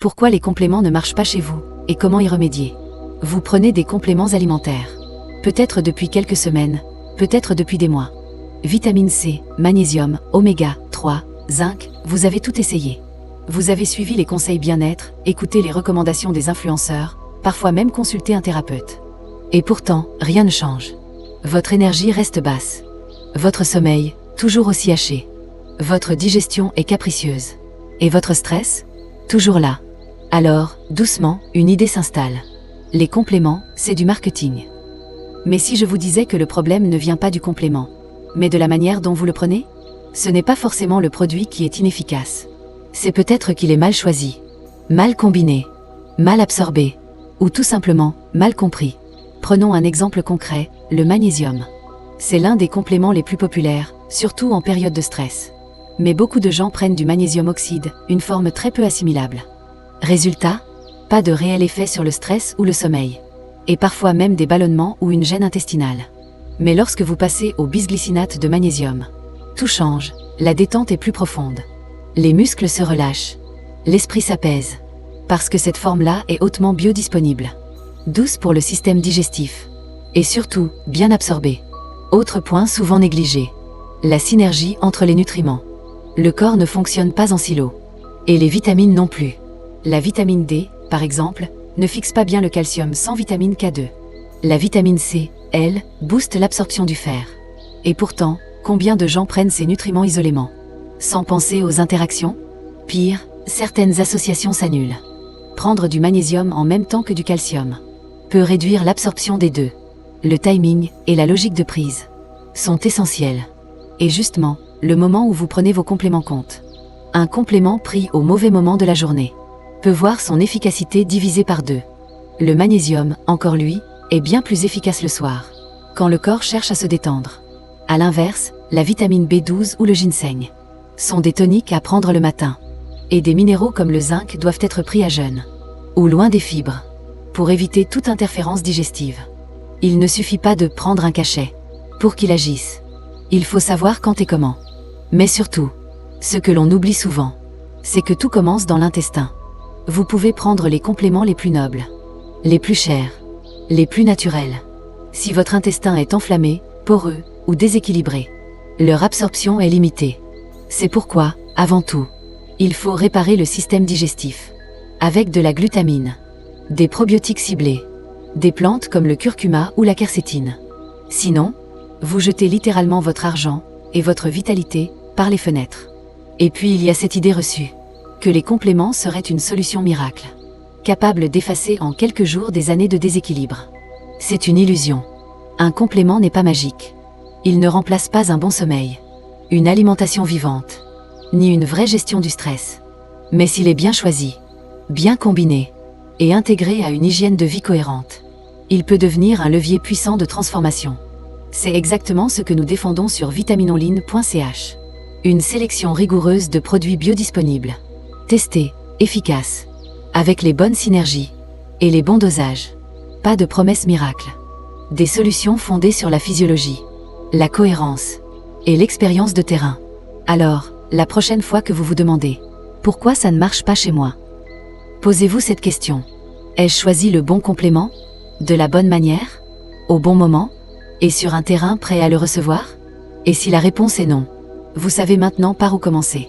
Pourquoi les compléments ne marchent pas chez vous, et comment y remédier? Vous prenez des compléments alimentaires. Peut-être depuis quelques semaines, peut-être depuis des mois. Vitamine C, magnésium, oméga 3, zinc, vous avez tout essayé. Vous avez suivi les conseils bien-être, écouté les recommandations des influenceurs, parfois même consulté un thérapeute. Et pourtant, rien ne change. Votre énergie reste basse. Votre sommeil, toujours aussi haché. Votre digestion est capricieuse. Et votre stress? Toujours là. Alors, doucement, une idée s'installe. Les compléments, c'est du marketing. Mais si je vous disais que le problème ne vient pas du complément, mais de la manière dont vous le prenez? Ce n'est pas forcément le produit qui est inefficace. C'est peut-être qu'il est mal choisi, mal combiné, mal absorbé, ou tout simplement, mal compris. Prenons un exemple concret, le magnésium. C'est l'un des compléments les plus populaires, surtout en période de stress. Mais beaucoup de gens prennent du magnésium oxyde, une forme très peu assimilable. Résultat? Pas de réel effet sur le stress ou le sommeil. Et parfois même des ballonnements ou une gêne intestinale. Mais lorsque vous passez au bisglycinate de magnésium, tout change, la détente est plus profonde. Les muscles se relâchent. L'esprit s'apaise. Parce que cette forme-là est hautement biodisponible. Douce pour le système digestif. Et surtout, bien absorbée. Autre point souvent négligé. La synergie entre les nutriments. Le corps ne fonctionne pas en silo. Et les vitamines non plus. La vitamine D, par exemple, ne fixe pas bien le calcium sans vitamine K2. La vitamine C, elle, booste l'absorption du fer. Et pourtant, combien de gens prennent ces nutriments isolément? Sans penser aux interactions? Pire, certaines associations s'annulent. Prendre du magnésium en même temps que du calcium peut réduire l'absorption des deux. Le timing et la logique de prise sont essentiels. Et justement, le moment où vous prenez vos compléments compte. Un complément pris au mauvais moment de la journée peut voir son efficacité divisée par 2. Le magnésium, encore lui, est bien plus efficace le soir, quand le corps cherche à se détendre. A l'inverse, la vitamine B12 ou le ginseng sont des toniques à prendre le matin. Et des minéraux comme le zinc doivent être pris à jeun, ou loin des fibres, pour éviter toute interférence digestive. Il ne suffit pas de prendre un cachet pour qu'il agisse. Il faut savoir quand et comment. Mais surtout, ce que l'on oublie souvent, c'est que tout commence dans l'intestin. Vous pouvez prendre les compléments les plus nobles, les plus chers, les plus naturels. Si votre intestin est enflammé, poreux ou déséquilibré, leur absorption est limitée. C'est pourquoi, avant tout, il faut réparer le système digestif, avec de la glutamine, des probiotiques ciblés, des plantes comme le curcuma ou la quercétine. Sinon, vous jetez littéralement votre argent et votre vitalité par les fenêtres. Et puis il y a cette idée reçue, que les compléments seraient une solution miracle, capable d'effacer en quelques jours des années de déséquilibre. C'est une illusion. Un complément n'est pas magique. Il ne remplace pas un bon sommeil, une alimentation vivante, ni une vraie gestion du stress. Mais s'il est bien choisi, bien combiné, et intégré à une hygiène de vie cohérente, il peut devenir un levier puissant de transformation. C'est exactement ce que nous défendons sur vitaminonline.ch. Une sélection rigoureuse de produits biodisponibles, testés, efficaces, avec les bonnes synergies et les bons dosages. Pas de promesses miracles. Des solutions fondées sur la physiologie, la cohérence et l'expérience de terrain. Alors, la prochaine fois que vous vous demandez « Pourquoi ça ne marche pas chez moi ?», posez-vous cette question. Ai-je choisi le bon complément? De la bonne manière? Au bon moment? Et sur un terrain prêt à le recevoir? Et si la réponse est non, vous savez maintenant par où commencer.